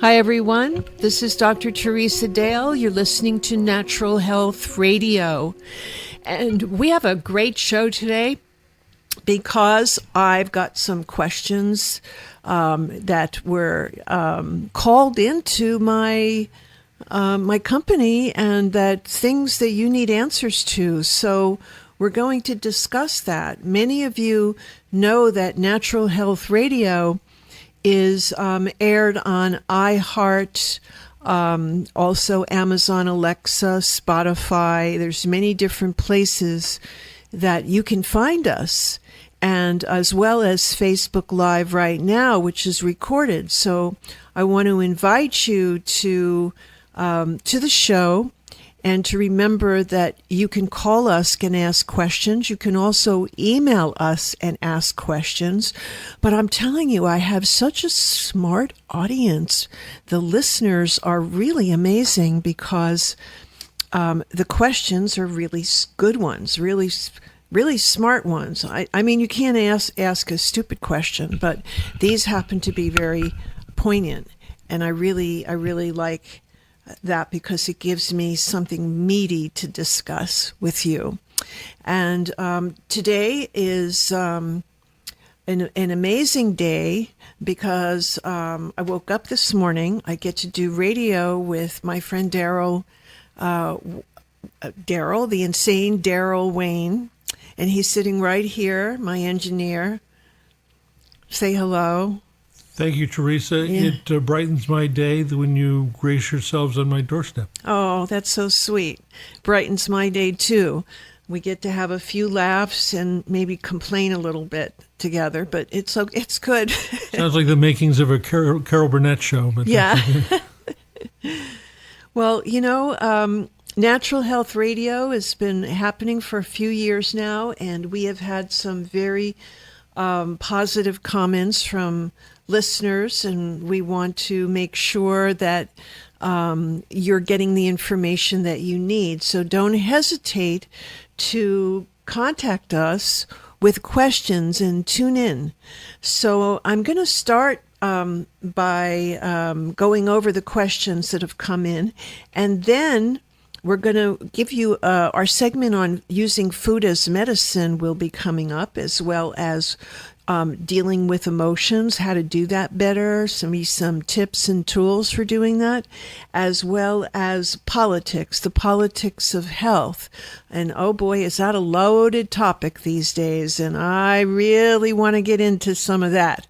Hi, everyone. This is Dr. Teresa Dale. You're listening to Natural Health Radio. And we have a great show today because I've got some questions that were called into my company, and that things that you need answers to. So we're going to discuss that. Many of you know that Natural Health Radio is aired on iHeart, also Amazon Alexa, Spotify. There's many different places that you can find us, and as well as Facebook Live right now, which is recorded. So I want to invite you to the show, and to remember that you can call us and ask questions. You can also email us and ask questions. But I'm telling you, I have such a smart audience. The listeners are really amazing because the questions are really good ones, really smart ones. I mean, you can't ask a stupid question, but these happen to be very poignant. And I really like that because it gives me something meaty to discuss with you. And today is an amazing day because I woke up this morning. I get to do radio with my friend Daryl, the insane Daryl Wayne, and he's sitting right here, my engineer. Say hello. Thank you, Teresa. Yeah. It brightens my day when you grace yourselves on my doorstep. Oh, that's so sweet. Brightens my day, too. We get to have a few laughs and maybe complain a little bit together, but it's good. Sounds like the makings of a Carol Burnett show. But yeah. Well, Natural Health Radio has been happening for a few years now, and we have had some very positive comments from listeners, and we want to make sure that you're getting the information that you need. So don't hesitate to contact us with questions and tune in. So I'm going to start by going over the questions that have come in, and then we're going to give you our segment on using food as medicine will be coming up, as well as dealing with emotions, how to do that better, some tips and tools for doing that, as well as politics, the politics of health. And oh boy, is that a loaded topic these days, and I really want to get into some of that.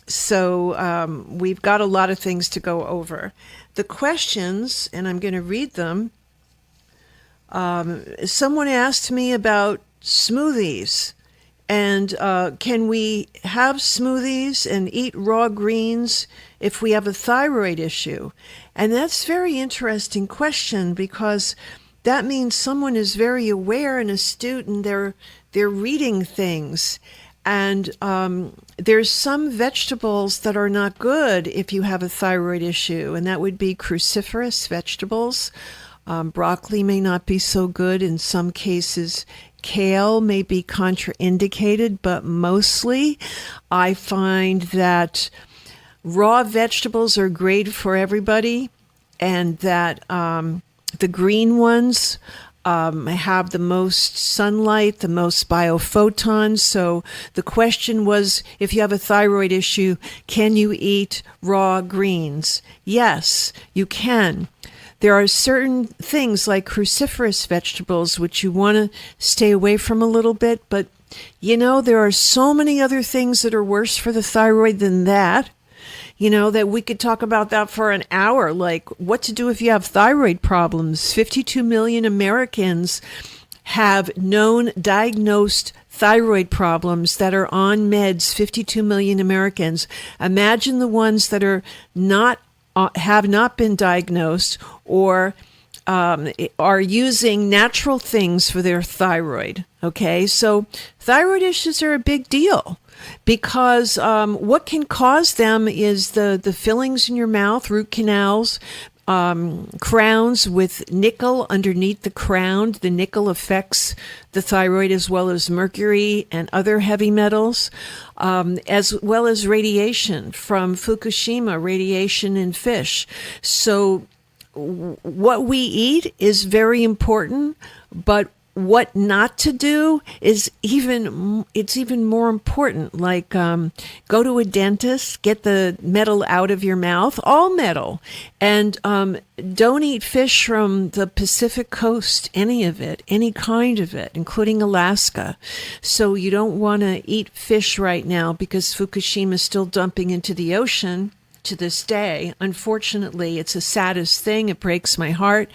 So we've got a lot of things to go over. The questions, and I'm going to read them. Someone asked me about smoothies. And can we have smoothies and eat raw greens if we have a thyroid issue? And that's a very interesting question because that means someone is very aware and astute, and they're reading things. And there's some vegetables that are not good if you have a thyroid issue, and that would be cruciferous vegetables. Broccoli may not be so good in some cases. Kale may be contraindicated, but mostly I find that raw vegetables are great for everybody, and that the green ones have the most sunlight, the most biophotons. So the question was, if you have a thyroid issue, can you eat raw greens? Yes, you can. There are certain things like cruciferous vegetables which you want to stay away from a little bit, but there are so many other things that are worse for the thyroid than that. That we could talk about that for an hour, like what to do if you have thyroid problems. 52 million Americans have known diagnosed thyroid problems that are on meds, 52 million Americans. Imagine the ones that are have not been diagnosed or are using natural things for their thyroid. Okay, so thyroid issues are a big deal because what can cause them is the fillings in your mouth, root canals, crowns with nickel underneath the crown. The nickel affects the thyroid as well as mercury and other heavy metals, as well as radiation from Fukushima, radiation in fish. So what we eat is very important, but what not to do is even more important. Like go to a dentist, get the metal out of your mouth, all metal, and don't eat fish from the Pacific coast, any of it, any kind of it, including Alaska. So you don't want to eat fish right now because Fukushima is still dumping into the ocean to this day. Unfortunately, it's the saddest thing. It breaks my heart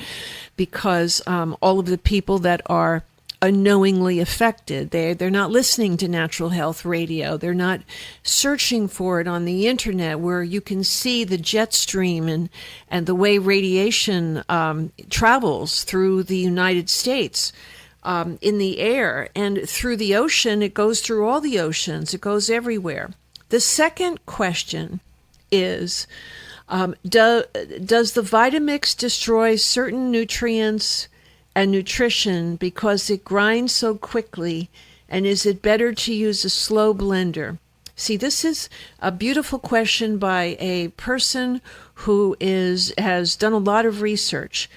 because all of the people that are unknowingly affected, they're not listening to Natural Health Radio. They're not searching for it on the internet where you can see the jet stream and the way radiation travels through the United States. In the air and through the ocean. It goes through all the oceans. It goes everywhere. The second question is, does the Vitamix destroy certain nutrients and nutrition because it grinds so quickly, and is it better to use a slow blender? See, this is a beautiful question by a person who has done a lot of research.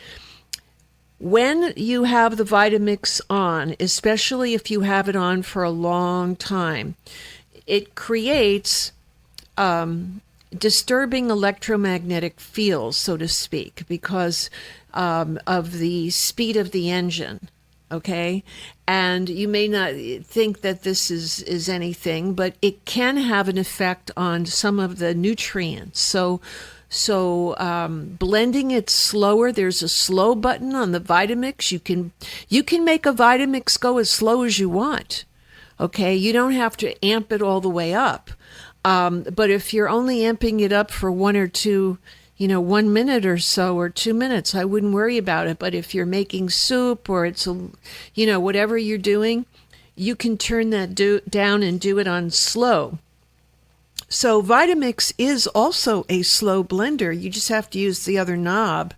When you have the Vitamix on, especially if you have it on for a long time, it creates disturbing electromagnetic fields, so to speak, because of the speed of the engine, okay? And you may not think that this is anything, but it can have an effect on some of the nutrients. So blending it slower, there's a slow button on the Vitamix. You can make a Vitamix go as slow as you want, okay? You don't have to amp it all the way up. But if you're only amping it up for 1 or 2, 1 minute or so, or 2 minutes, I wouldn't worry about it. But if you're making soup or it's, whatever you're doing, you can turn that down and do it on slow. So Vitamix is also a slow blender. You just have to use the other knob,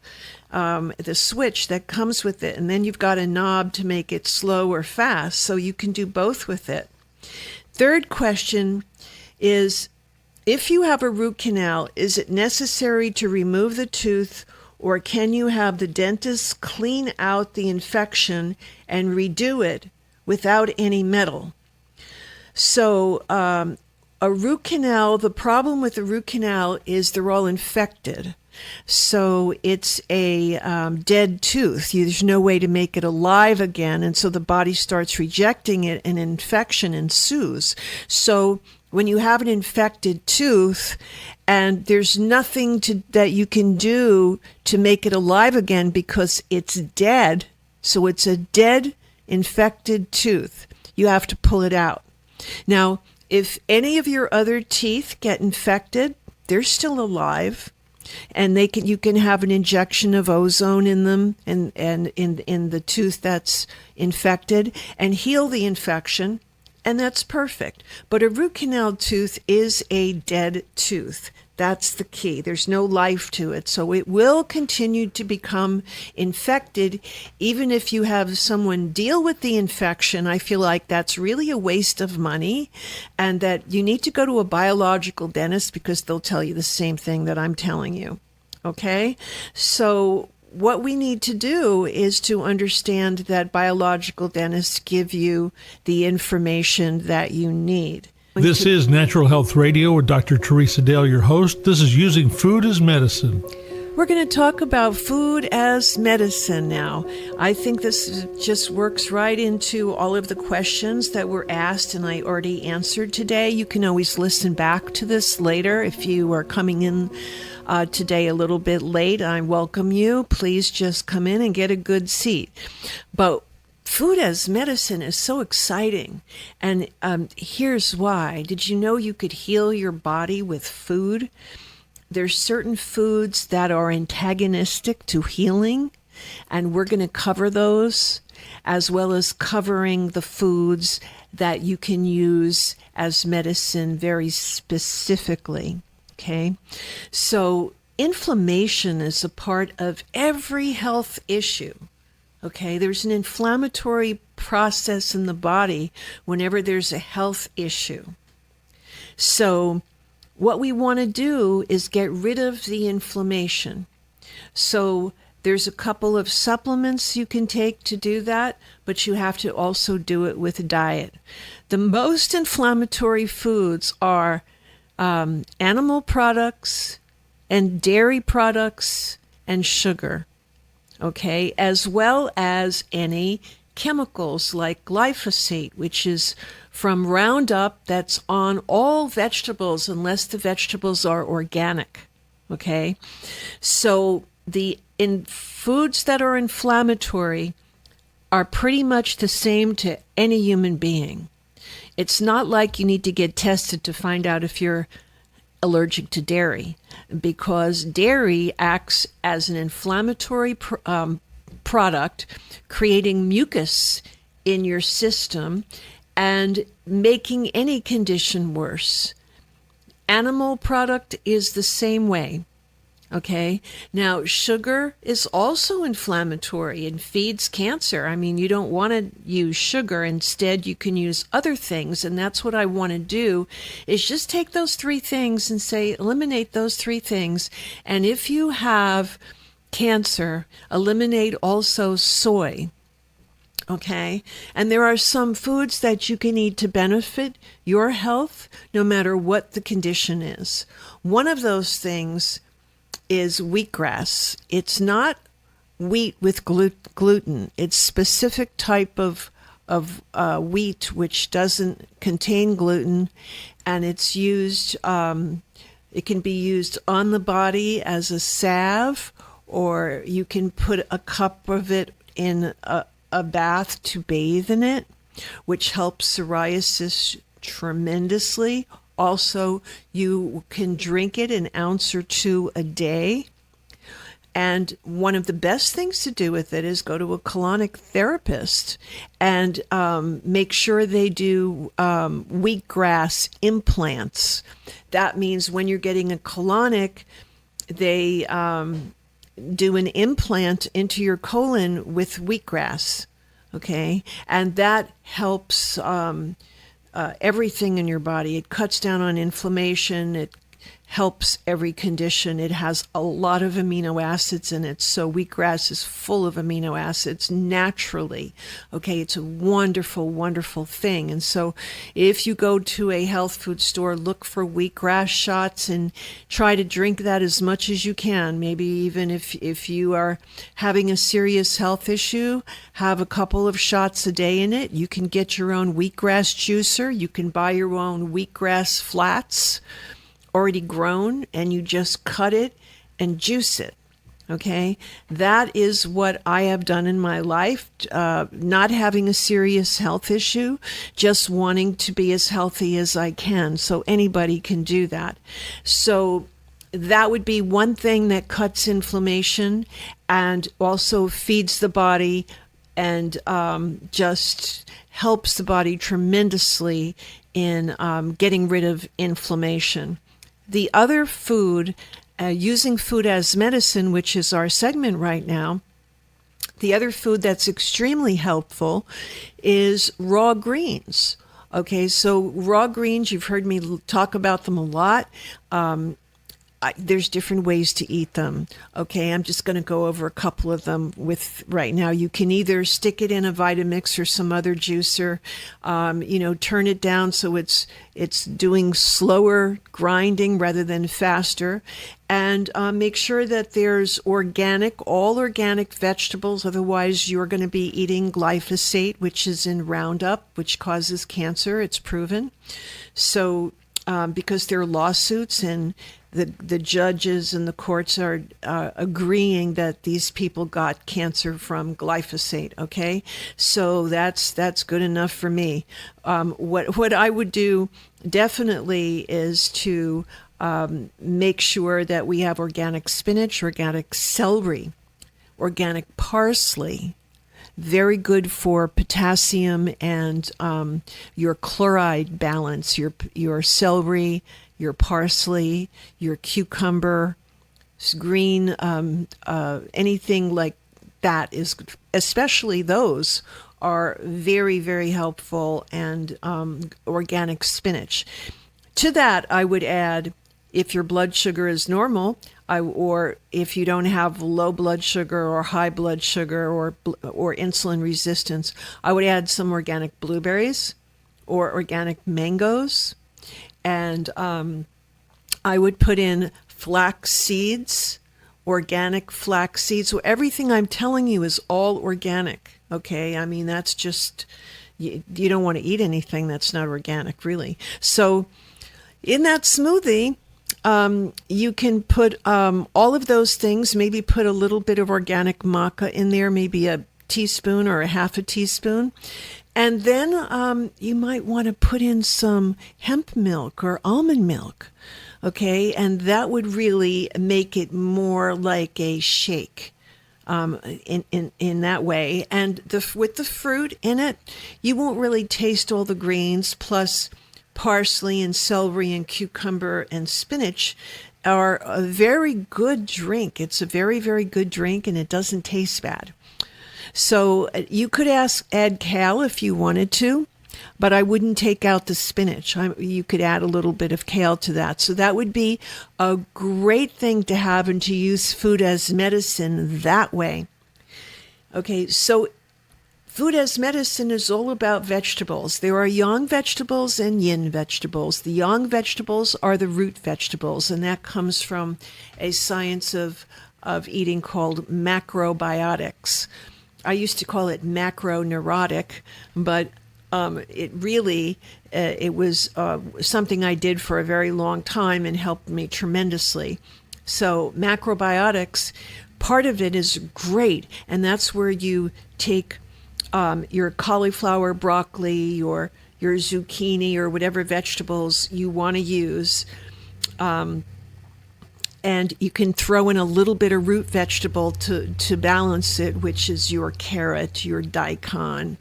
the switch that comes with it. And then you've got a knob to make it slow or fast. So you can do both with it. Third question is, if you have a root canal, is it necessary to remove the tooth, or can you have the dentist clean out the infection and redo it without any metal? So a root canal, the problem with the root canal is they're all infected. So it's a dead tooth. There's no way to make it alive again, and so the body starts rejecting it and infection ensues. So when you have an infected tooth and there's nothing that you can do to make it alive again because it's dead, so it's a dead, infected tooth, you have to pull it out. Now, if any of your other teeth get infected, they're still alive, and you can have an injection of ozone in them and in the tooth that's infected and heal the infection. And that's perfect. But a root canal tooth is a dead tooth. That's the key. There's no life to it. So it will continue to become infected. Even if you have someone deal with the infection, I feel like that's really a waste of money, and that you need to go to a biological dentist because they'll tell you the same thing that I'm telling you. Okay? So what we need to do is to understand that biological dentists give you the information that you need. This is Natural Health Radio with Dr. Teresa Dale, your host. This is Using Food as Medicine. We're going to talk about food as medicine now. I think this just works right into all of the questions that were asked and I already answered today. You can always listen back to this later if you are coming in today a little bit late. I welcome you. Please just come in and get a good seat. But food as medicine is so exciting. And here's why. Did you know you could heal your body with food? There's certain foods that are antagonistic to healing, and we're going to cover those, as well as covering the foods that you can use as medicine very specifically. Okay, so inflammation is a part of every health issue. Okay, there's an inflammatory process in the body whenever there's a health issue. So what we want to do is get rid of the inflammation. So there's a couple of supplements you can take to do that, but you have to also do it with a diet. The most inflammatory foods are animal products and dairy products and sugar, okay, as well as any chemicals like glyphosate, which is from Roundup, that's on all vegetables unless the vegetables are organic, okay? So in foods that are inflammatory are pretty much the same to any human being. It's not like you need to get tested to find out if you're allergic to dairy, because dairy acts as an inflammatory product, creating mucus in your system and making any condition worse. Animal product is the same way. Okay. Now, sugar is also inflammatory and feeds cancer. I mean, you don't want to use sugar. Instead, you can use other things. And that's what I want to do, is just take those three things and say, eliminate those three things. And if you have cancer, eliminate also soy. Okay. And there are some foods that you can eat to benefit your health, no matter what the condition is. One of those things is wheatgrass. It's not wheat with gluten. It's specific type of wheat which doesn't contain gluten, and it's used. It can be used on the body as a salve, or you can put a cup of it in a bath to bathe in it, which helps psoriasis tremendously. Also, you can drink it an ounce or two a day. And one of the best things to do with it is go to a colonic therapist and make sure they do wheatgrass implants. That means when you're getting a colonic, they do an implant into your colon with wheatgrass. Okay, and that helps everything in your body. It cuts down on inflammation. It helps every condition. It has a lot of amino acids in it. So wheatgrass is full of amino acids naturally. Okay, it's a wonderful, wonderful thing. And so if you go to a health food store, look for wheatgrass shots and try to drink that as much as you can. Maybe even if you are having a serious health issue, have a couple of shots a day in it. You can get your own wheatgrass juicer. You can buy your own wheatgrass flats already grown, and you just cut it and juice it. Okay, that is what I have done in my life, not having a serious health issue, just wanting to be as healthy as I can. So anybody can do that. So that would be one thing that cuts inflammation and also feeds the body and just helps the body tremendously in getting rid of inflammation. The other food, using food as medicine, which is our segment right now, the other food that's extremely helpful is raw greens. Okay, so raw greens, you've heard me talk about them a lot. There's different ways to eat them. Okay, I'm just going to go over a couple of them with right now. You can either stick it in a Vitamix or some other juicer, turn it down so it's doing slower grinding rather than faster, and make sure that there's all organic vegetables. Otherwise, you're going to be eating glyphosate, which is in Roundup, which causes cancer. It's proven. So because there are lawsuits and the judges and the courts are agreeing that these people got cancer from glyphosate. Okay, so that's good enough for me. What I would do definitely is to make sure that we have organic spinach, organic celery, organic parsley. Very good for potassium and your chloride balance. Your celery, your parsley, your cucumber, green, anything like that is, especially those are very, very helpful, and organic spinach. To that, I would add, if your blood sugar is normal, or if you don't have low blood sugar or high blood sugar or insulin resistance, I would add some organic blueberries or organic mangoes. And I would put in flax seeds, organic flax seeds. So everything I'm telling you is all organic, okay? I mean, that's just, you don't want to eat anything that's not organic, really. So in that smoothie, you can put all of those things, maybe put a little bit of organic maca in there, maybe a teaspoon or a half a teaspoon. And then you might want to put in some hemp milk or almond milk, okay? And that would really make it more like a shake in that way. And with the fruit in it, you won't really taste all the greens, plus parsley and celery and cucumber and spinach are a very good drink. It's a very, very good drink, and it doesn't taste bad. So you could add kale if you wanted to, but I wouldn't take out the spinach. You could add a little bit of kale to that. So that would be a great thing to have and to use food as medicine that way. Okay, so food as medicine is all about vegetables. There are yang vegetables and yin vegetables. The yang vegetables are the root vegetables, and that comes from a science of eating called macrobiotics. I used to call it macroneurotic, but it really, it was something I did for a very long time and helped me tremendously. So macrobiotics, part of it is great, and that's where you take your cauliflower, broccoli, or your zucchini, or whatever vegetables you want to use, and you can throw in a little bit of root vegetable to balance it, which is your carrot, your daikon,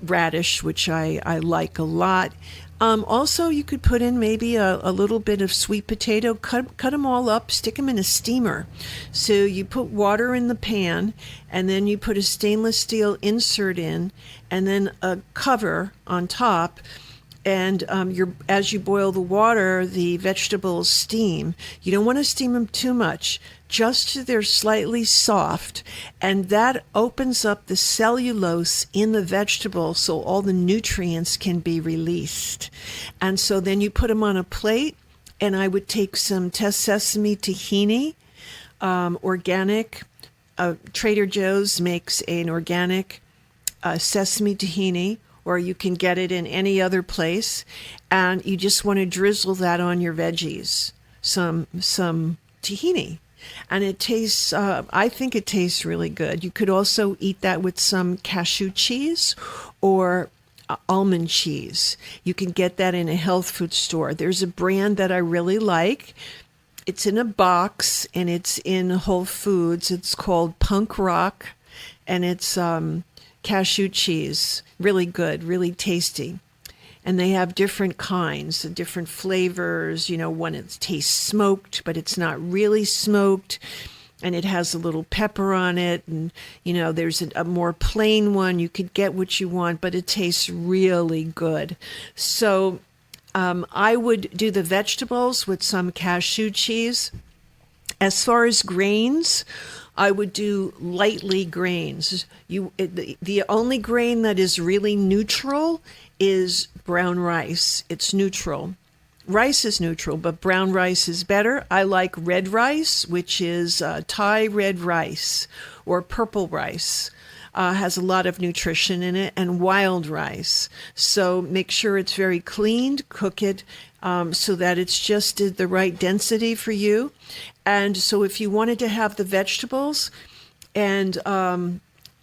radish, which I like a lot. Also, you could put in maybe a little bit of sweet potato, cut them all up, stick them in a steamer. So you put water in the pan, and then you put a stainless steel insert in, and then a cover on top. And as you boil the water, the vegetables steam. You don't want to steam them too much, just so they're slightly soft. And that opens up the cellulose in the vegetable so all the nutrients can be released. And so then you put them on a plate, and I would take some sesame tahini, organic. Trader Joe's makes an organic sesame tahini, or you can get it in any other place, and you just want to drizzle that on your veggies, some tahini, and it tastes, I think it tastes really good. You could also eat that with some cashew cheese or almond cheese. You can get that in a health food store. There's a brand that I really like. It's in a box, and it's in Whole Foods. It's called Punk Rock, and it's cashew cheese. Really good, really tasty. And they have different kinds, different flavors. You know, one it tastes smoked, but it's not really smoked. And it has a little pepper on it. And, you know, there's a more plain one. You could get what you want, but it tastes really good. So I would do the vegetables with some cashew cheese. As far as grains, I would do lightly grains. The only grain that is really neutral is brown rice. It's neutral. Rice is neutral, but brown rice is better. I like red rice, which is Thai red rice, or purple rice. Has a lot of nutrition in it, and wild rice. So make sure it's very cleaned, cook it so that it's just the right density for you. And so if you wanted to have the vegetables and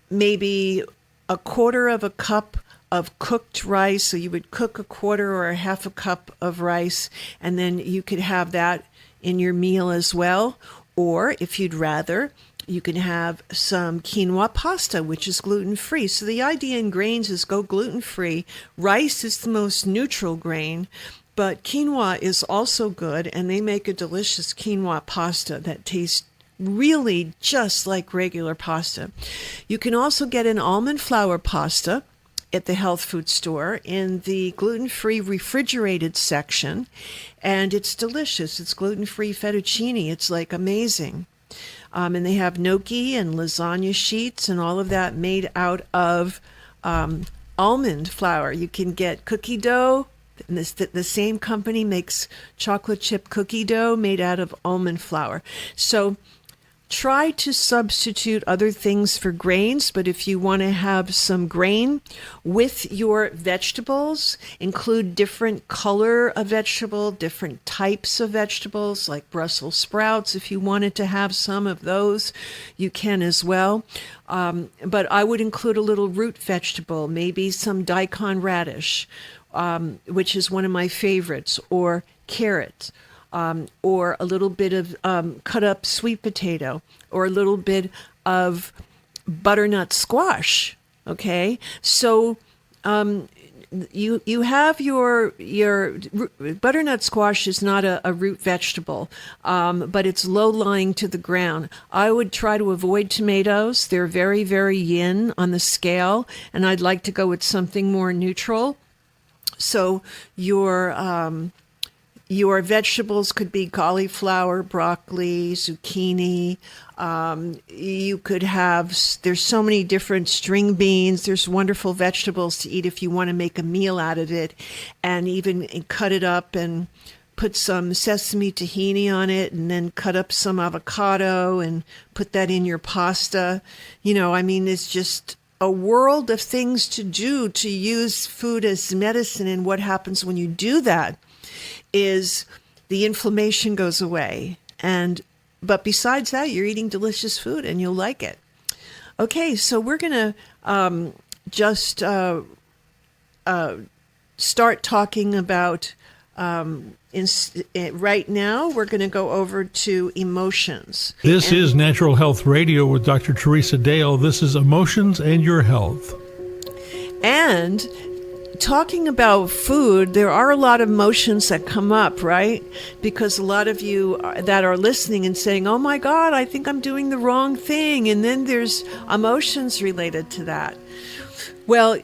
maybe a quarter of a cup of cooked rice, so you would cook a quarter or a half a cup of rice, and then you could have that in your meal as well. Or if you'd rather, you can have some quinoa pasta, which is gluten-free. So the idea in grains is go gluten-free. Rice is the most neutral grain, but quinoa is also good, and they make a delicious quinoa pasta that tastes really just like regular pasta. You can also get an almond flour pasta at the health food store in the gluten-free refrigerated section, and it's delicious. It's gluten-free fettuccine. It's like amazing. And they have gnocchi and lasagna sheets and all of that made out of almond flour. You can get cookie dough. And the same company makes chocolate chip cookie dough made out of almond flour. So try to substitute other things for grains, but if you want to have some grain with your vegetables, include different color of vegetable, different types of vegetables, like Brussels sprouts. If you wanted to have some of those, you can as well. But I would include a little root vegetable, maybe some daikon radish, which is one of my favorites, or carrot, or a little bit of cut up sweet potato, or a little bit of butternut squash. Okay, so you have your butternut squash is not a root vegetable, but it's low lying to the ground. I would try to avoid tomatoes. They're very, very yin on the scale, and I'd like to go with something more neutral. So your vegetables could be cauliflower, broccoli, zucchini. You could have, there's so many different string beans. There's wonderful vegetables to eat if you want to make a meal out of it, and even cut it up and put some sesame tahini on it, and then cut up some avocado and put that in your pasta. It's just a world of things to do to use food as medicine. And what happens when you do that is the inflammation goes away. But besides that, you're eating delicious food and you'll like it. Okay, so we're going to just start talking about right now. We're going to go over to emotions. This is Natural Health Radio with Dr. Teresa Dale. This is Emotions and Your Health. And talking about food, there are a lot of emotions that come up, right? Because a lot of you that are listening and saying, oh my God, I think I'm doing the wrong thing. And then there's emotions related to that. Well,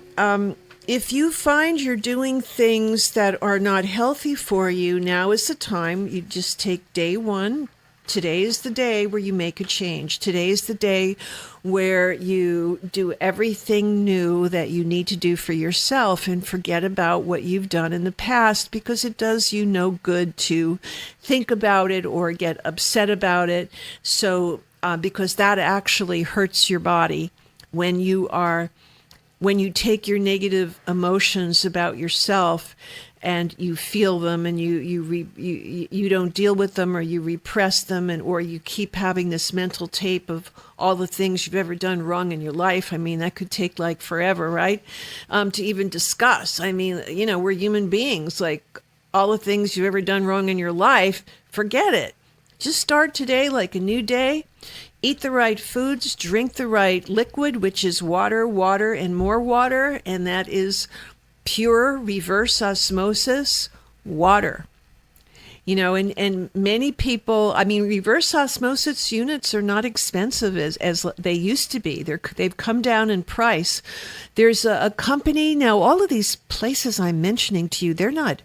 if you find you're doing things that are not healthy for you, now is the time. You just take day one. Today is the day where you make a change. Today is the day where you do everything new that you need to do for yourself and forget about what you've done in the past, because it does you no good to think about it or get upset about it. So, because that actually hurts your body when you take your negative emotions about yourself and you feel them and you don't deal with them, or you repress them, or you keep having this mental tape of all the things you've ever done wrong in your life. I mean, that could take like forever, right? To even discuss. I mean, we're human beings. Like, all the things you've ever done wrong in your life, forget it. Just start today like a new day. Eat the right foods, drink the right liquid, which is water, and more water, and that is pure reverse osmosis water. And many people, reverse osmosis units are not expensive as they used to be. They've come down in price. There's a company now, all of these places I'm mentioning to you, they're not,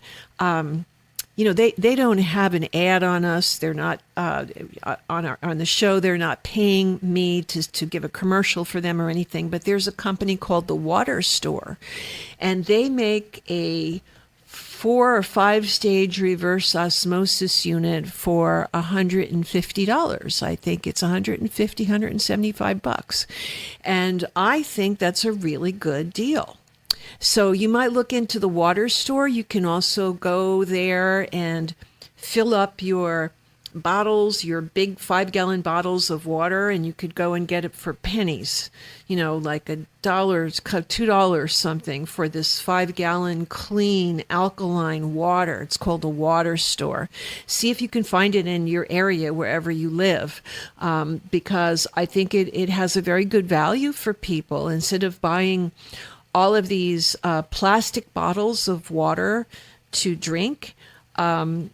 they don't have an ad on us. They're not on the show. They're not paying me to give a commercial for them or anything. But there's a company called The Water Store, and they make a 4 or 5 stage reverse osmosis unit for $150. I think it's $175, and I think that's a really good deal. So you might look into The Water Store. You can also go there and fill up your bottles, your big 5-gallon bottles of water, and you could go and get it for pennies, like $1, $2 something for this 5-gallon clean alkaline water. It's called The Water Store. See if you can find it in your area wherever you live, because I think it has a very good value for people. Instead of buying all of these plastic bottles of water to drink, then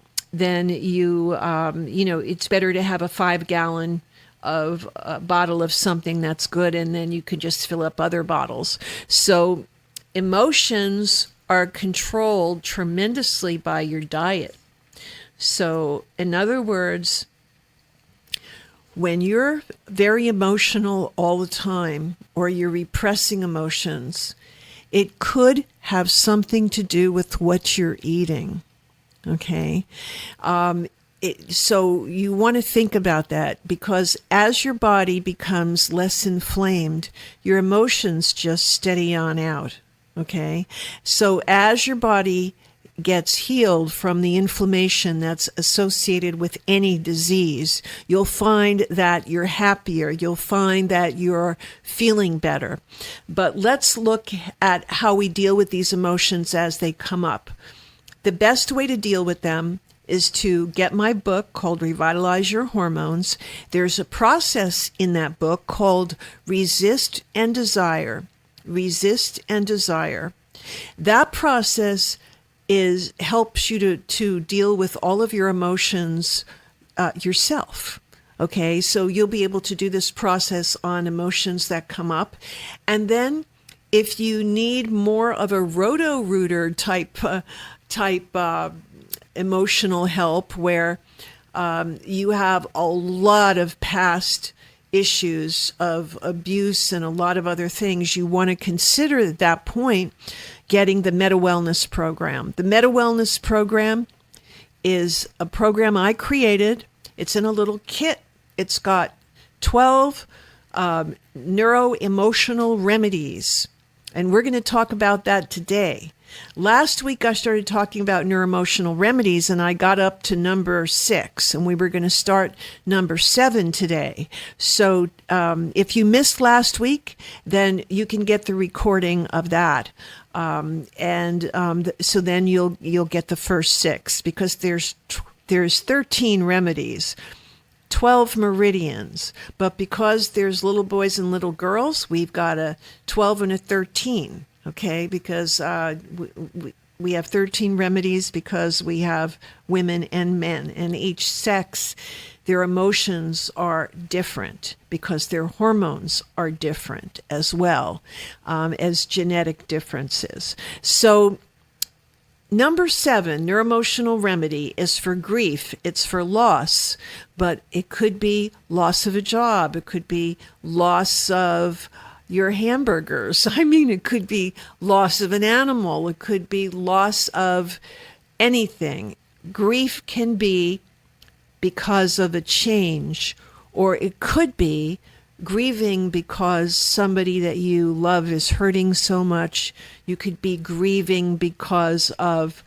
it's better to have a 5-gallon a bottle of something that's good, and then you could just fill up other bottles. So emotions are controlled tremendously by your diet. So in other words, when you're very emotional all the time, or you're repressing emotions, it could have something to do with what you're eating. Okay? So you want to think about that, because as your body becomes less inflamed, your emotions just steady on out. Okay? So as your body gets healed from the inflammation that's associated with any disease, you'll find that you're happier. You'll find that you're feeling better. But let's look at how we deal with these emotions as they come up. The best way to deal with them is to get my book called Revitalize Your Hormones. There's a process in that book called Resist and Desire. Resist and Desire. That process helps you to deal with all of your emotions yourself. Okay, so you'll be able to do this process on emotions that come up. And then if you need more of a Roto-Rooter type emotional help, where you have a lot of past issues of abuse and a lot of other things, you want to consider at that point getting the Meta Wellness Program. The Meta Wellness Program is a program I created. It's in a little kit. It's got 12 neuro-emotional remedies, and we're going to talk about that today. Last week, I started talking about neuroemotional remedies, and I got up to number 6, and we were going to start number 7 today. So if you missed last week, then you can get the recording of that. So then you'll get the first 6, because there's 13 remedies, 12 meridians, but because there's little boys and little girls, we've got a 12 and a 13. Okay, because we have 13 remedies because we have women and men, and each sex, their emotions are different because their hormones are different as well, as genetic differences. So number 7, neuroemotional remedy, is for grief. It's for loss, but it could be loss of a job. It could be loss of your hamburgers. I mean, it could be loss of an animal. It could be loss of anything. Grief can be because of a change, or it could be grieving because somebody that you love is hurting so much. You could be grieving because of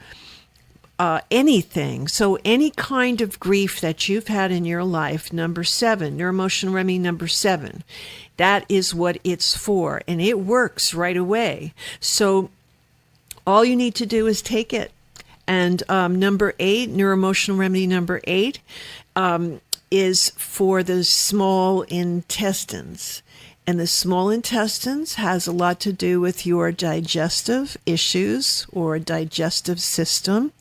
anything. So any kind of grief that you've had in your life, number 7, neuroemotional remedy number 7, that is what it's for, and it works right away. So all you need to do is take it. And number 8, neuroemotional remedy number 8, is for the small intestines. And the small intestines has a lot to do with your digestive issues or digestive system.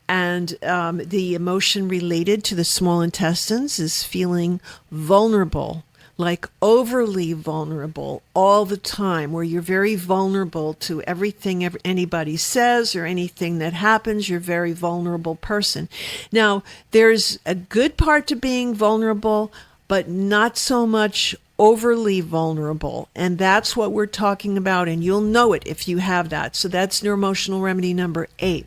And the emotion related to the small intestines is feeling vulnerable, like overly vulnerable all the time, where you're very vulnerable to everything anybody says or anything that happens. You're a very vulnerable person. Now, there's a good part to being vulnerable, but not so much overly vulnerable. And that's what we're talking about, and you'll know it if you have that. So that's neuroemotional remedy number 8.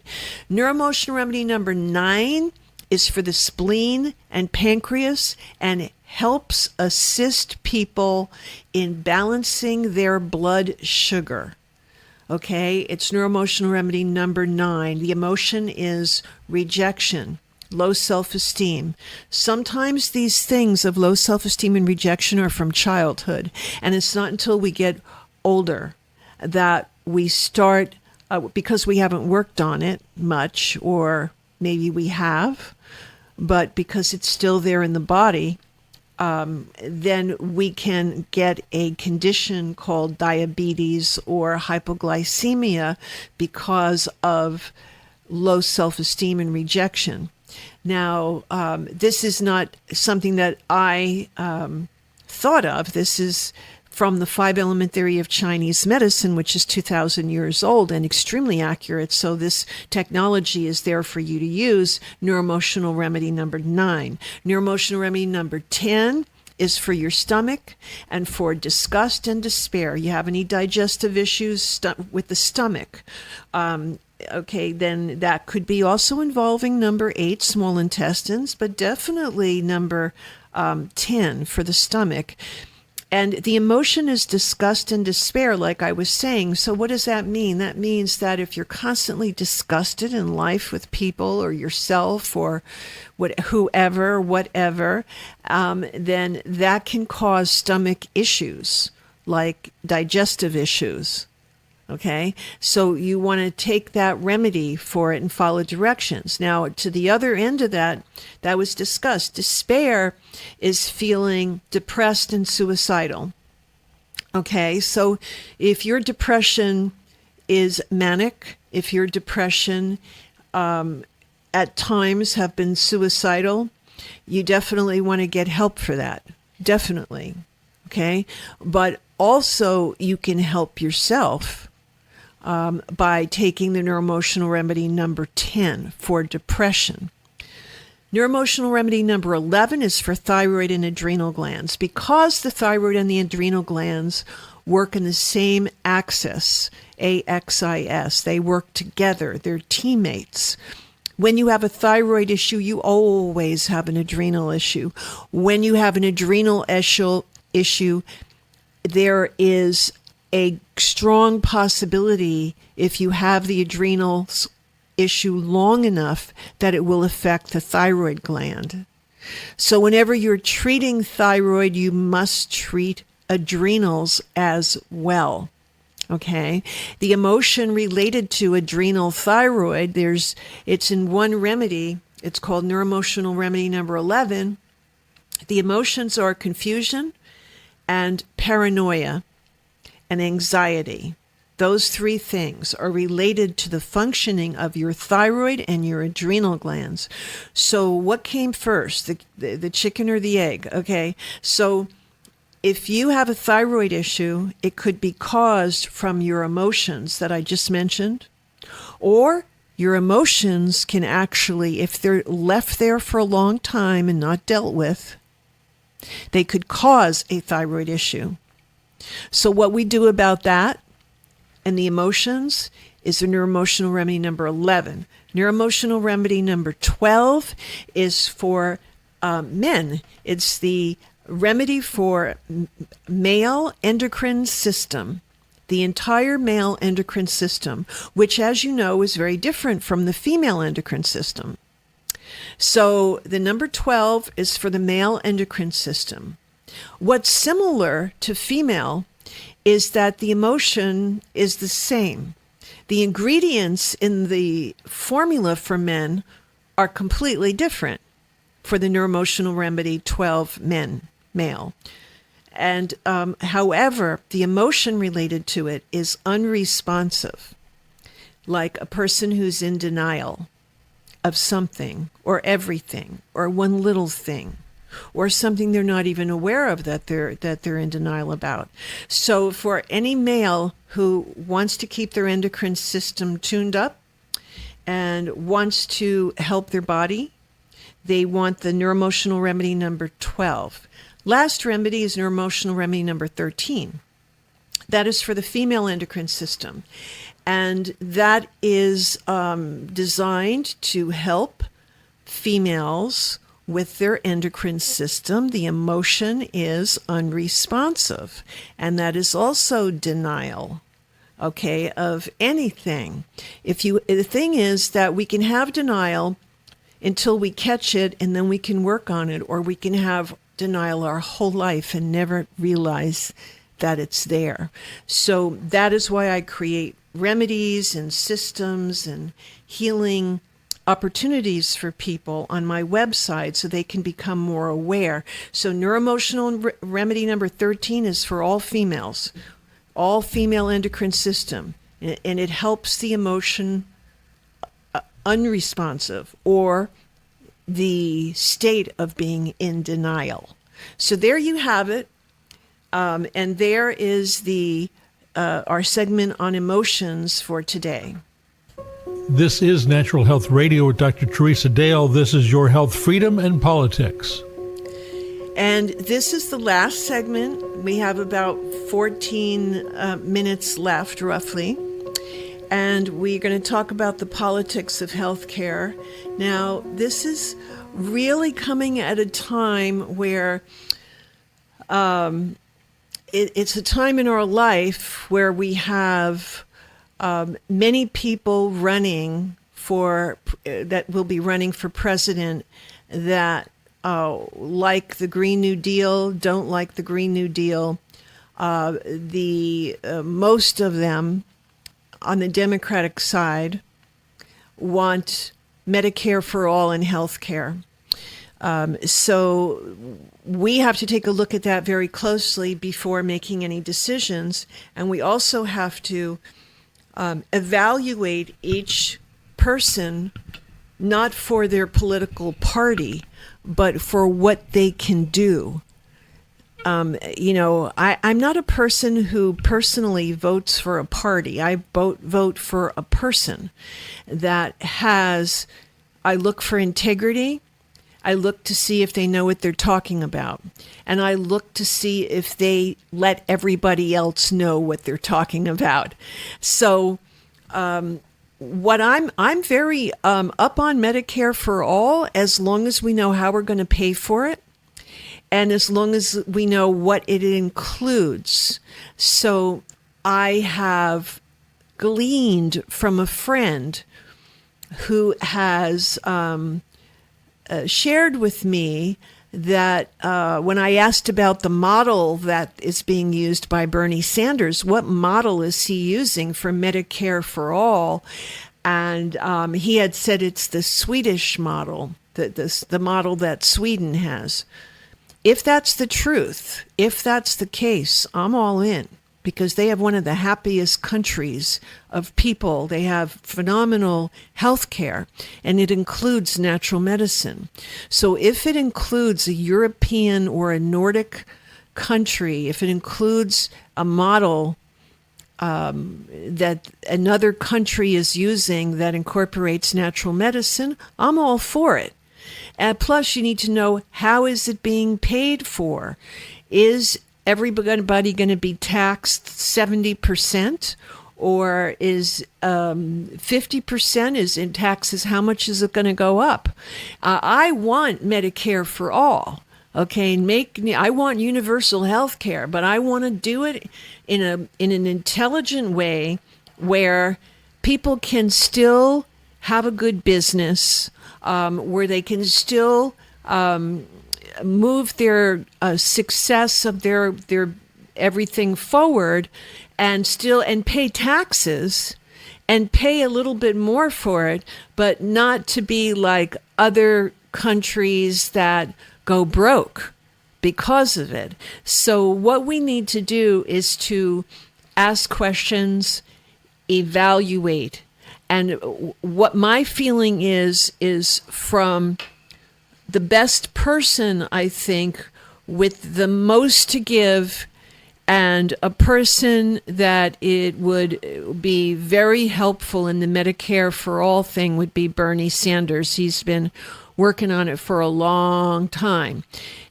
Neuroemotional remedy number 9 is for the spleen and pancreas, and helps assist people in balancing their blood sugar. Okay, it's neuroemotional remedy number 9. The emotion is rejection, low self-esteem. Sometimes these things of low self-esteem and rejection are from childhood, and it's not until we get older that we start, because we haven't worked on it much, or maybe we have, but because it's still there in the body, then we can get a condition called diabetes or hypoglycemia because of low self-esteem and rejection. Now, this is not something that I thought of. This is from the 5-element theory of Chinese medicine, which is 2,000 years old and extremely accurate. So this technology is there for you to use. Neuroemotional remedy number 9. Neuroemotional remedy number 10 is for your stomach and for disgust and despair. You have any digestive issues with the stomach? Okay, then that could be also involving number 8, small intestines, but definitely number 10 for the stomach. And the emotion is disgust and despair, like I was saying. So what does that mean? That means that if you're constantly disgusted in life with people or yourself or whoever, whatever, then that can cause stomach issues, like digestive issues. Okay, so you want to take that remedy for it and follow directions. Now, to the other end of that was discussed. Despair is feeling depressed and suicidal. Okay, so if your depression is manic, if your depression at times have been suicidal, you definitely want to get help for that. Definitely. Okay, but also you can help yourself by taking the neuroemotional remedy number 10 for depression. Neuroemotional remedy number 11 is for thyroid and adrenal glands. Because the thyroid and the adrenal glands work in the same axis, AXIS, they work together, they're teammates. When you have a thyroid issue, you always have an adrenal issue. When you have an adrenal issue, there is a strong possibility, if you have the adrenals issue long enough, that it will affect the thyroid gland. So whenever you're treating thyroid, you must treat adrenals as well. Okay? The emotion related to adrenal thyroid, it's in one remedy. It's called neuroemotional remedy number 11. The emotions are confusion and paranoia and anxiety. Those 3 things are related to the functioning of your thyroid and your adrenal glands. So what came first, the chicken or the egg? Okay, so if you have a thyroid issue, it could be caused from your emotions that I just mentioned, or your emotions can actually, if they're left there for a long time and not dealt with, they could cause a thyroid issue. So what we do about that and the emotions is the neuroemotional remedy number 11. Neuroemotional remedy number 12 is for men. It's the remedy for male endocrine system, the entire male endocrine system, which, as you know, is very different from the female endocrine system. So the number 12 is for the male endocrine system. What's similar to female is that the emotion is the same. The ingredients in the formula for men are completely different for the neuroemotional remedy 12 male. And however, the emotion related to it is unresponsive, like a person who's in denial of something or everything or one little thing, or something they're not even aware of that they're in denial about. So for any male who wants to keep their endocrine system tuned up and wants to help their body, they want the neuroemotional remedy number 12. Last remedy is neuroemotional remedy number 13. That is for the female endocrine system. And that is designed to help females with their endocrine system. The emotion is unresponsive, and that is also denial, okay, of anything. The thing is that we can have denial until we catch it, and then we can work on it, or we can have denial our whole life and never realize that it's there. So that is why I create remedies and systems and healing opportunities for people on my website so they can become more aware. So neuroemotional remedy number 13 is for all females, all female endocrine system, and it helps the emotion unresponsive or the state of being in denial. So there you have it. And there is our segment on emotions for today. This is Natural Health Radio with Dr. Teresa Dale. This is Your Health, Freedom, and Politics. And this is the last segment. We have about 14 minutes left, roughly. And we're going to talk about the politics of healthcare. Now, this is really coming at a time where it's a time in our life where we have many people running that will be running for president that like the Green New Deal, don't like the Green New Deal. Most of them on the Democratic side want Medicare for all and health care. So we have to take a look at that very closely before making any decisions. And we also have to evaluate each person, not for their political party, but for what they can do. I'm not a person who personally votes for a party. I vote for a person that I look for integrity. I look to see if they know what they're talking about. And I look to see if they let everybody else know what they're talking about. So I'm very up on Medicare for all, as long as we know how we're going to pay for it. And as long as we know what it includes. So I have gleaned from a friend who has shared with me that when I asked about the model that is being used by Bernie Sanders, what model is he using for Medicare for all? And he had said it's the Swedish model, the model that Sweden has. If that's the truth, if that's the case, I'm all in, because they have one of the happiest countries of people. They have phenomenal health care, and it includes natural medicine. So if it includes a European or a Nordic country, if it includes a model that another country is using that incorporates natural medicine, I'm all for it. And plus, you need to know, how is it being paid for? Is everybody going to be taxed 70%? Or is 50% is in taxes? How much is it going to go up? I want Medicare for all. Okay, I want universal health care, but I want to do it in an intelligent way where people can still have a good business, where they can still move their success of their everything forward, and pay taxes and pay a little bit more for it, but not to be like other countries that go broke because of it. So what we need to do is to ask questions, evaluate. And what my feeling is from the best person, I think, with the most to give, and a person that it would be very helpful in the Medicare for all thing would be Bernie Sanders. He's been working on it for a long time.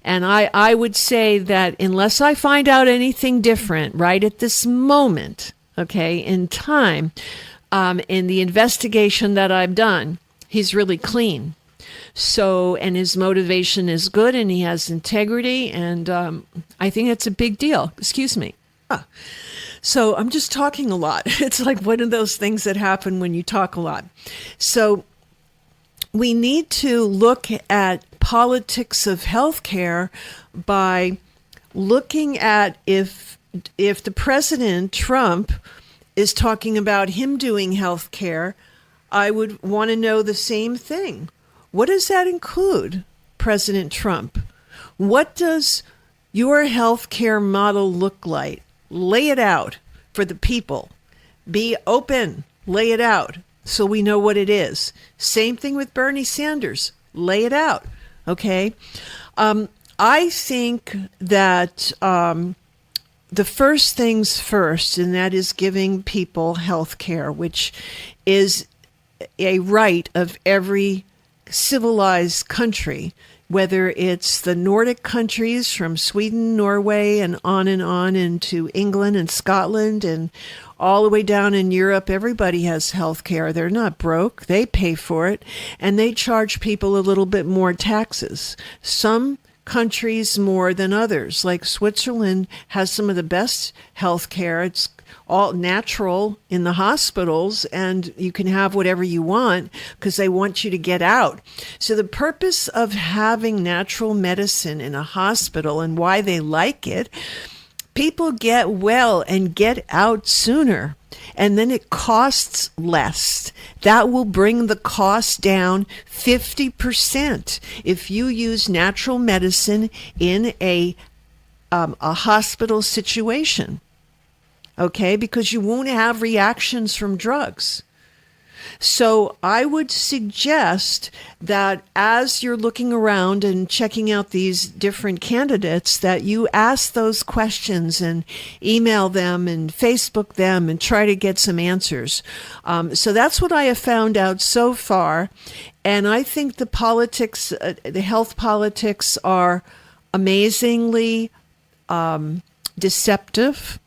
And I would say that unless I find out anything different right at this moment, okay, in time, in the investigation that I've done, he's really clean. So, and his motivation is good, and he has integrity, and I think it's a big deal. Excuse me. So I'm just talking a lot. It's like one of those things that happen when you talk a lot. So we need to look at politics of healthcare by looking at if the President Trump is talking about him doing health care, I would want to know the same thing. What does that include, President Trump? What does your health care model look like? Lay it out for the people. Be open. Lay it out so we know what it is. Same thing with Bernie Sanders. lay it out. Okay. I think that the first things first, and that is giving people health care, which is a right of every civilized country, whether it's the Nordic countries from Sweden, Norway, and on into England and Scotland and all the way down in Europe. Everybody has health care. They're not broke. They pay for it, and they charge people a little bit more taxes. Some countries more than others. Like Switzerland has some of the best health care. It's all natural in the hospitals, and you can have whatever you want because they want you to get out. So the purpose of having natural medicine in a hospital and why they like it, people get well and get out sooner, and then it costs less. That will bring the cost down 50% if you use natural medicine in a hospital situation. Okay, because you won't have reactions from drugs. So I would suggest that as you're looking around and checking out these different candidates, that you ask those questions and email them and Facebook them and try to get some answers. So that's what I have found out so far. And I think the politics, the health politics are amazingly deceptive.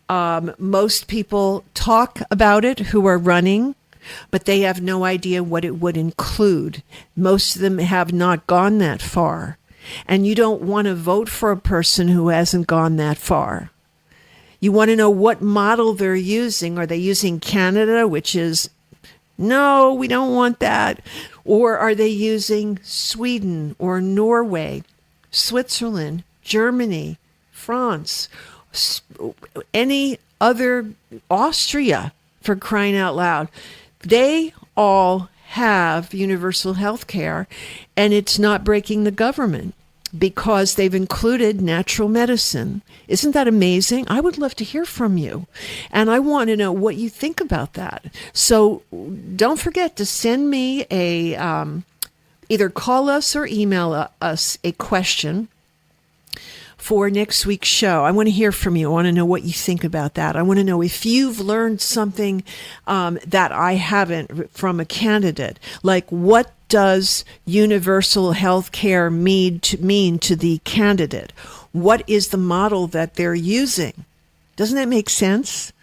Most people talk about it who are running, but they have no idea what it would include. Most of them have not gone that far. And you don't want to vote for a person who hasn't gone that far. You want to know what model they're using. Are they using Canada, which is, no, we don't want that? Or are they using Sweden or Norway, Switzerland, Germany, France, any other, Austria, for crying out loud? They all have universal health care, and it's not breaking the government because they've included natural medicine. Isn't that amazing? I would love to hear from you, and I want to know what you think about that. So don't forget to send me either call us or email us a question for next week's show. I want to hear from you. I want to know what you think about that. I want to know if you've learned something that I haven't from a candidate. Like, what does universal health care mean to the candidate? What is the model that they're using? Doesn't that make sense?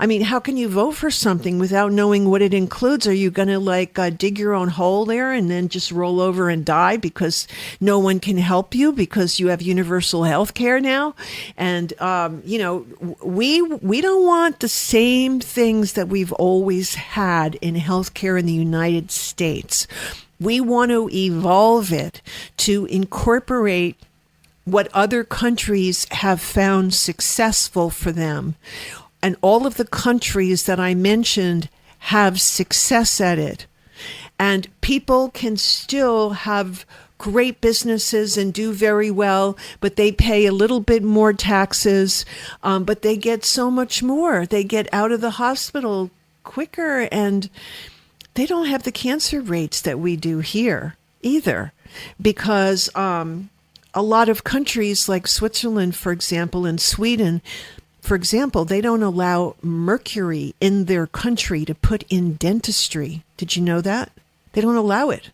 I mean, how can you vote for something without knowing what it includes? Are you going to dig your own hole there and then just roll over and die because no one can help you because you have universal health care now? And, we don't want the same things that we've always had in healthcare in the United States. We want to evolve it to incorporate what other countries have found successful for them. And all of the countries that I mentioned have success at it. And people can still have great businesses and do very well, but they pay a little bit more taxes, but they get so much more. They get out of the hospital quicker, and they don't have the cancer rates that we do here either, because a lot of countries like Switzerland, for example, and Sweden, for example, they don't allow mercury in their country to put in dentistry. Did you know that? They don't allow it.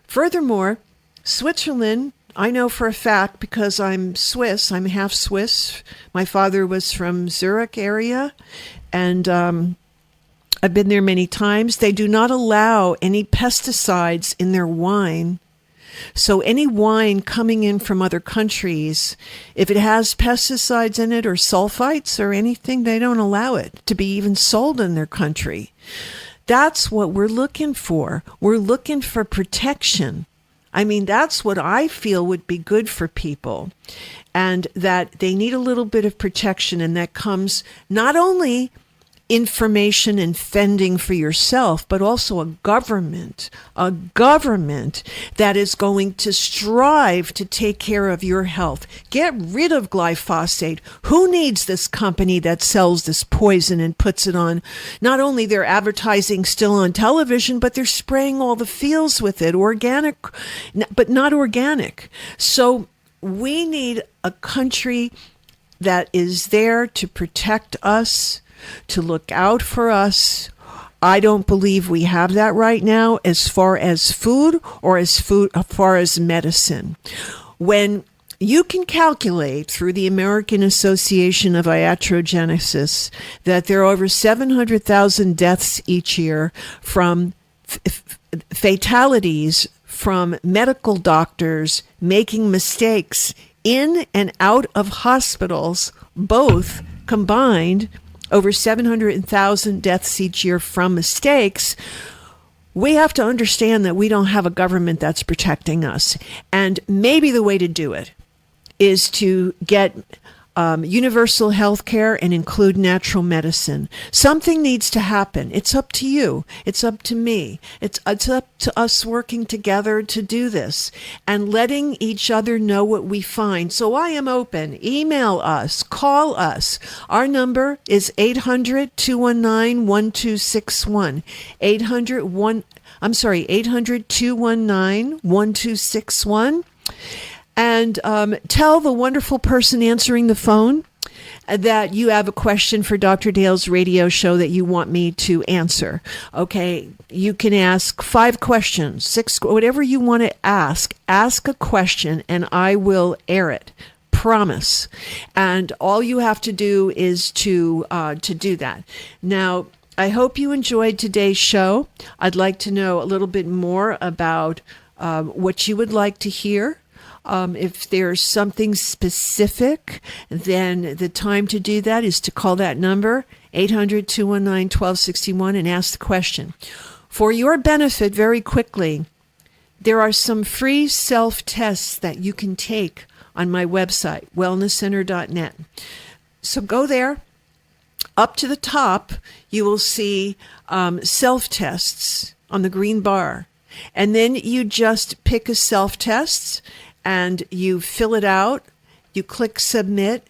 Furthermore, Switzerland, I know for a fact because I'm Swiss, I'm half Swiss. My father was from Zurich area, and I've been there many times. They do not allow any pesticides in their wine. So any wine coming in from other countries, if it has pesticides in it or sulfites or anything, they don't allow it to be even sold in their country. That's what we're looking for. We're looking for protection. I mean, that's what I feel would be good for people, and that they need a little bit of protection, and that comes not only information and fending for yourself, but also a government that is going to strive to take care of your health. Get rid of glyphosate. Who needs this company that sells this poison and puts it on? Not only they're advertising still on television, but they're spraying all the fields with it, organic, but not organic. So we need a country that is there to protect us, to look out for us. I don't believe we have that right now as far as food or as far as medicine. When you can calculate through the American Association of Iatrogenesis that there are over 700,000 deaths each year from fatalities from medical doctors making mistakes in and out of hospitals, both combined, over 700,000 deaths each year from mistakes, we have to understand that we don't have a government that's protecting us. And maybe the way to do it is to get universal health care and include natural medicine. Something needs to happen. It's up to you. It's up to me. It's up to us working together to do this and letting each other know what we find. So I am open. Email us. Call us. Our number is 800-219-1261. 800-219-1261. And tell the wonderful person answering the phone that you have a question for Dr. Dale's radio show that you want me to answer. Okay, you can ask 5 questions, 6, whatever you want to ask. Ask a question and I will air it. Promise. And all you have to do is to do that. Now, I hope you enjoyed today's show. I'd like to know a little bit more about what you would like to hear. If there's something specific, then the time to do that is to call that number, 800-219-1261, and ask the question. For your benefit, very quickly, there are some free self-tests that you can take on my website, wellnesscenter.net. So go there. Up to the top, you will see self-tests on the green bar. And then you just pick a self-test and you fill it out, you click submit,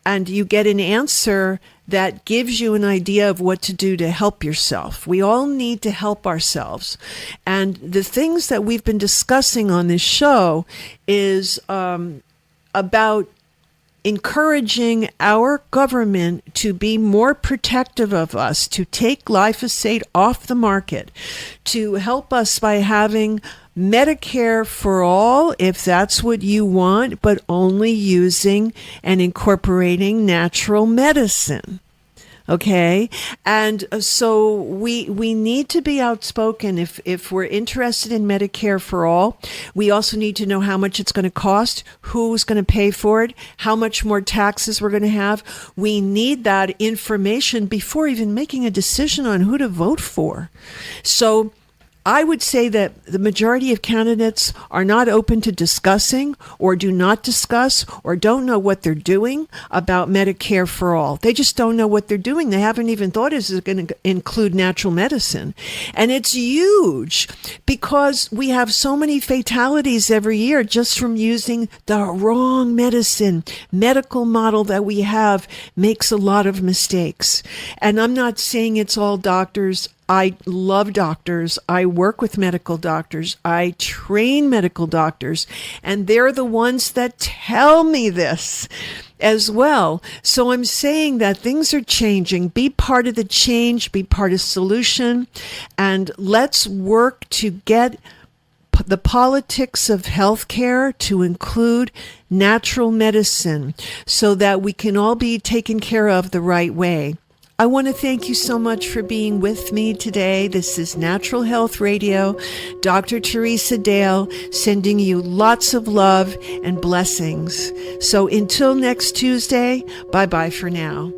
and you get an answer that gives you an idea of what to do to help yourself. We all need to help ourselves. And the things that we've been discussing on this show is about encouraging our government to be more protective of us, to take glyphosate off the market, to help us by having Medicare for all, if that's what you want, but only using and incorporating natural medicine. Okay? And so we need to be outspoken if we're interested in Medicare for all. We also need to know how much it's going to cost, who's going to pay for it, how much more taxes we're going to have. We need that information before even making a decision on who to vote for. So I would say that the majority of candidates are not open to discussing or do not discuss or don't know what they're doing about Medicare for all. They just don't know what they're doing. They haven't even thought is it going to include natural medicine. And it's huge because we have so many fatalities every year just from using the wrong medicine. Medical model that we have makes a lot of mistakes. And I'm not saying it's all doctors. I love doctors. I work with medical doctors. I train medical doctors, and they're the ones that tell me this as well. So I'm saying that things are changing. Be part of the change, be part of the solution, and let's work to get the politics of healthcare to include natural medicine so that we can all be taken care of the right way. I want to thank you so much for being with me today. This is Natural Health Radio. Dr. Teresa Dale sending you lots of love and blessings. So until next Tuesday, bye-bye for now.